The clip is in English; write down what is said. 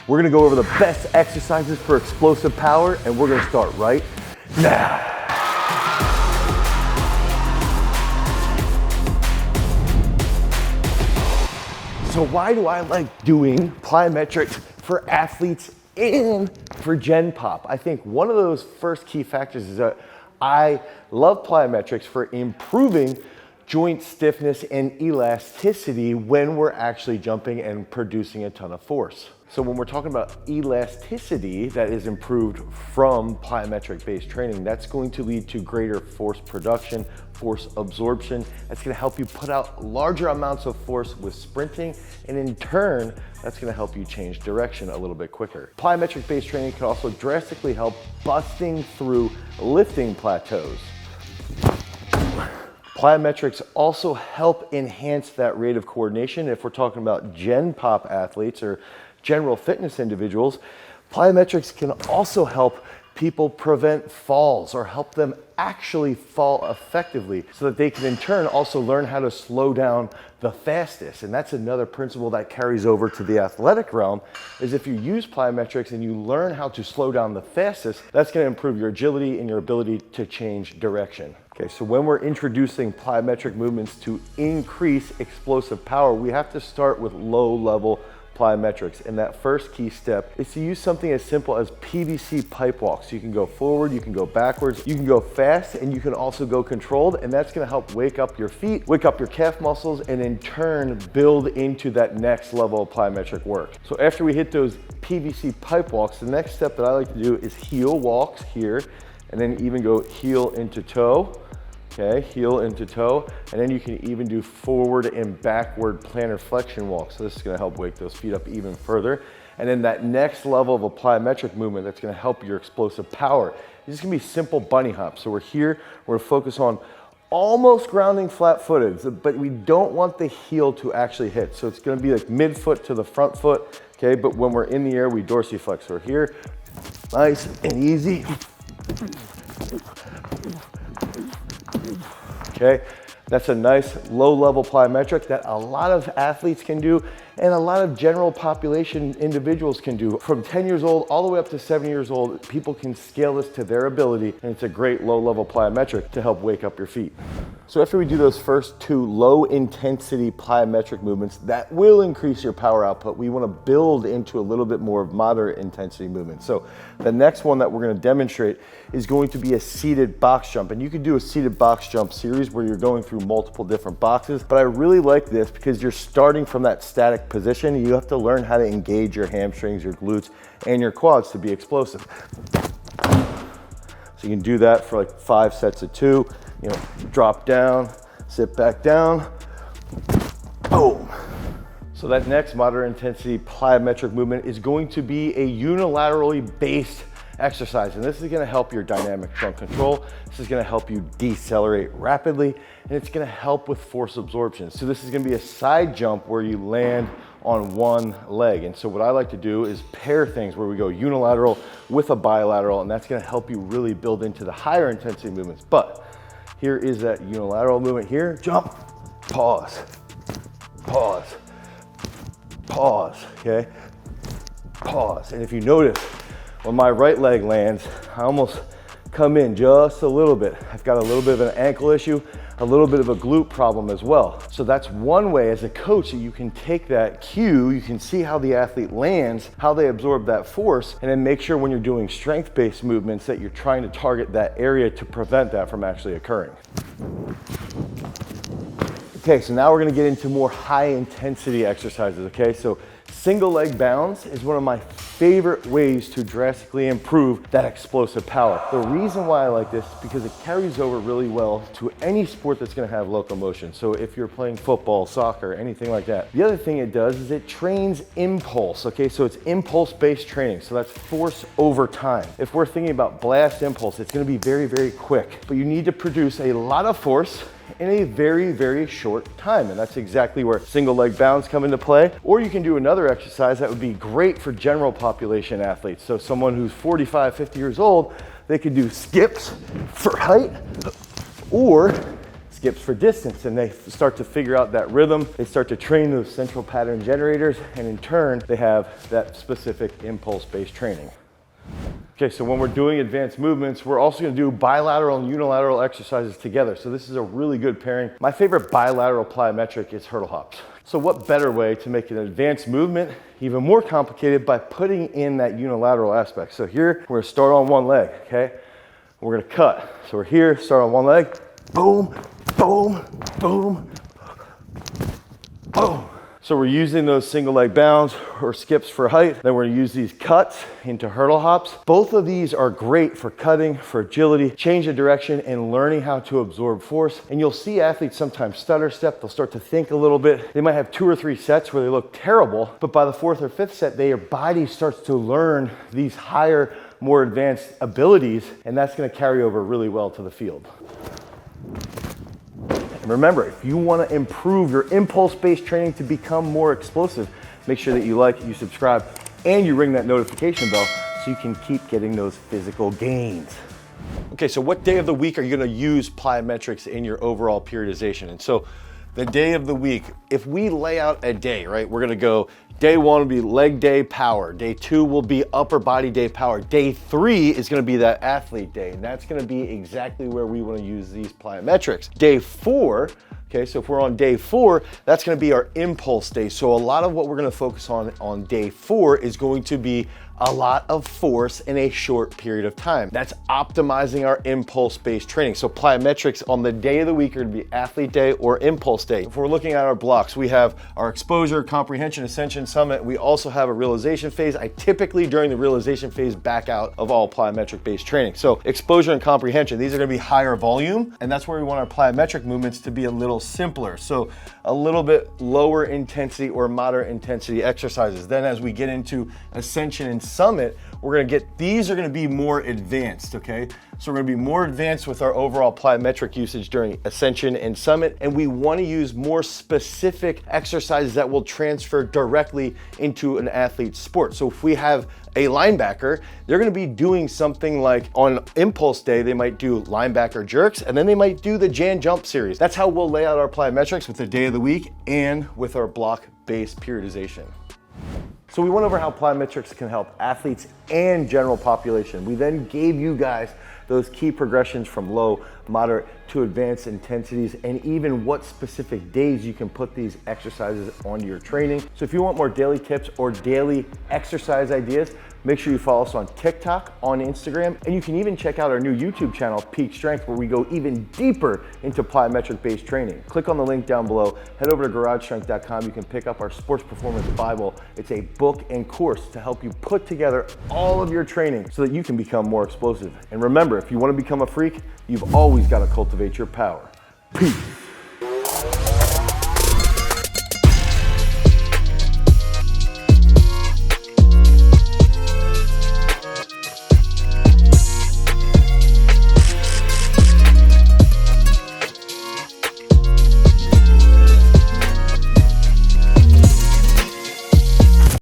We're gonna go over the best exercises for explosive power, and we're gonna start right now. So why do I like doing plyometrics for athletes and for Gen Pop? I think one of those first key factors is that I love plyometrics for improving joint stiffness and elasticity when we're actually jumping and producing a ton of force. So when we're talking about elasticity that is improved from plyometric-based training, that's going to lead to greater force production, force absorption. That's gonna help you put out larger amounts of force with sprinting, and in turn, that's gonna help you change direction a little bit quicker. Plyometric-based training can also drastically help busting through lifting plateaus. Plyometrics also help enhance that rate of coordination. If we're talking about Gen Pop athletes or general fitness individuals, plyometrics can also help people prevent falls or help them actually fall effectively so that they can in turn also learn how to slow down the fastest. And that's another principle that carries over to the athletic realm, is if you use plyometrics and you learn how to slow down the fastest, that's going to improve your agility and your ability to change direction. Okay, so when we're introducing plyometric movements to increase explosive power, we have to start with low-level plyometrics. And that first key step is to use something as simple as PVC pipe walks. You can go forward, you can go backwards, you can go fast, and you can also go controlled, and that's gonna help wake up your feet, wake up your calf muscles, and in turn build into that next level of plyometric work. So after we hit those PVC pipe walks, the next step that I like to do is heel walks here, and then even go heel into toe. Okay, heel into toe, and then you can even do forward and backward plantar flexion walks. So this is gonna help wake those feet up even further. And then that next level of a plyometric movement that's gonna help your explosive power is just gonna be simple bunny hops. So we're here, we're gonna focus on almost grounding flat-footed, but we don't want the heel to actually hit. So it's gonna be like mid-foot to the front foot, okay? But when we're in the air, we dorsiflex. So we're here, nice and easy. Okay, that's a nice low-level plyometric that a lot of athletes can do and a lot of general population individuals can do. From 10 years old all the way up to 70 years old, people can scale this to their ability, and it's a great low-level plyometric to help wake up your feet. So after we do those first two low-intensity plyometric movements, that will increase your power output. We want to build into a little bit more of moderate intensity movement. So the next one that we're going to demonstrate is going to be a seated box jump. And you can do a seated box jump series where you're going through multiple different boxes, but I really like this because you're starting from that static position. You have to learn how to engage your hamstrings, your glutes, and your quads to be explosive. So you can do that for like 5 sets of 2, you know, drop down, sit back down, boom. So that next moderate intensity plyometric movement is going to be a unilaterally based exercise, and this is going to help your dynamic trunk control. This is going to help you decelerate rapidly, and it's going to help with force absorption. So this is going to be a side jump where you land on one leg. And so what I like to do is pair things where we go unilateral with a bilateral, and that's going to help you really build into the higher intensity movements. But here is that unilateral movement here. Jump, pause, pause, pause, okay? Pause. And if you notice, when my right leg lands, I almost come in just a little bit. I've got a little bit of an ankle issue, a little bit of a glute problem as well. So that's one way as a coach that you can take that cue, you can see how the athlete lands, how they absorb that force, and then make sure when you're doing strength-based movements that you're trying to target that area to prevent that from actually occurring. Okay, so now we're gonna get into more high intensity exercises, okay? So single leg bounds is one of my favorite ways to drastically improve that explosive power. The reason why I like this is because it carries over really well to any sport that's gonna have locomotion. So if you're playing football, soccer, anything like that. The other thing it does is it trains impulse, okay? So it's impulse-based training, so that's force over time. If we're thinking about blast impulse, it's gonna be very, very quick, but you need to produce a lot of force in a very, very short time. And that's exactly where single leg bounds come into play. Or you can do another exercise that would be great for general population athletes. So someone who's 45, 50 years old, they could do skips for height, or skips for distance, and they start to figure out that rhythm. They start to train those central pattern generators, and in turn, they have that specific impulse-based training. Okay, so when we're doing advanced movements, we're also gonna do bilateral and unilateral exercises together. So this is a really good pairing. My favorite bilateral plyometric is hurdle hops. So what better way to make an advanced movement even more complicated by putting in that unilateral aspect. So here, we're gonna start on one leg, okay? We're gonna cut. So we're here, start on one leg, boom, boom, boom, boom. So we're using those single leg bounds or skips for height. Then we're gonna use these cuts into hurdle hops. Both of these are great for cutting, for agility, change of direction, and learning how to absorb force. And you'll see athletes sometimes stutter step. They'll start to think a little bit. They might have 2 or 3 sets where they look terrible, but by the 4th or 5th set, their body starts to learn these higher, more advanced abilities, and that's gonna carry over really well to the field. Remember, if you want to improve your impulse-based training to become more explosive, make sure that you like, you subscribe, and you ring that notification bell so you can keep getting those physical gains. Okay, so what day of the week are you going to use plyometrics in your overall periodization? And so the day of the week, if we lay out a day, right, we're going to go day 1 will be leg day power. Day 2 will be upper body day power. Day 3 is gonna be that athlete day, and that's gonna be exactly where we wanna use these plyometrics. Day 4, okay, so if we're on day 4, that's gonna be our impulse day. So a lot of what we're gonna focus on day 4 is going to be a lot of force in a short period of time. That's optimizing our impulse-based training. So plyometrics on the day of the week are gonna be athlete day or impulse day. If we're looking at our blocks, we have our exposure, comprehension, ascension, summit. We also have a realization phase. I typically, during the realization phase, back out of all plyometric-based training. So exposure and comprehension, these are gonna be higher volume, and that's where we want our plyometric movements to be a little simpler. So a little bit lower intensity or moderate intensity exercises. Then as we get into ascension and summit, these are gonna be more advanced, okay? So we're gonna be more advanced with our overall plyometric usage during ascension and summit, and we wanna use more specific exercises that will transfer directly into an athlete's sport. So if we have a linebacker, they're gonna be doing something like on impulse day, they might do linebacker jerks, and then they might do the Jan jump series. That's how we'll lay out our plyometrics with the day of the week and with our block-based periodization. So we went over how plyometrics can help athletes and general population. We then gave you guys those key progressions from low, moderate to advanced intensities, and even what specific days you can put these exercises onto your training. So if you want more daily tips or daily exercise ideas, make sure you follow us on TikTok, on Instagram, and you can even check out our new YouTube channel, Peak Strength, where we go even deeper into plyometric-based training. Click on the link down below, head over to garagestrength.com. You can pick up our Sports Performance Bible. It's a book and course to help you put together all of your training so that you can become more explosive. And remember, if you want to become a freak, you've always got to cultivate your power. Peace.